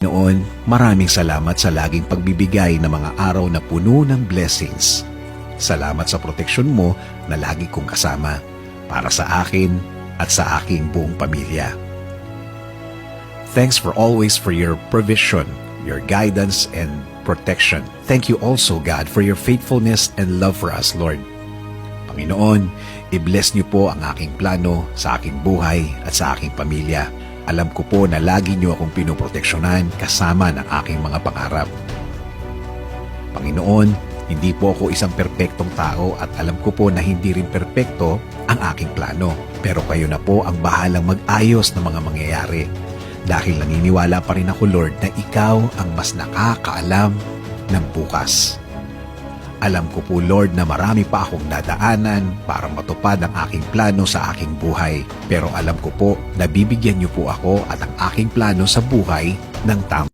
Noon, maraming salamat sa laging pagbibigay ng mga araw na puno ng blessings. Salamat sa proteksyon mo na lagi kong kasama para sa akin at sa aking buong pamilya. Thanks for always for your provision, your guidance and protection. Thank you also, God, for your faithfulness and love for us, Lord. Panginoon, i-bless niyo po ang aking plano sa aking buhay at sa aking pamilya. Alam ko po na lagi niyo akong pinoproteksyonan kasama ng aking mga pangarap. Panginoon, hindi po ako isang perpektong tao at alam ko po na hindi rin perpekto ang aking plano. Pero kayo na po ang bahalang mag-ayos ng mga mangyayari. Dahil naniniwala pa rin ako, Lord, na ikaw ang mas nakakaalam ng bukas. Alam ko po, Lord, na marami pa akong nadaanan para matupad ang aking plano sa aking buhay. Pero alam ko po na bibigyan niyo po ako at ang aking plano sa buhay ng tamang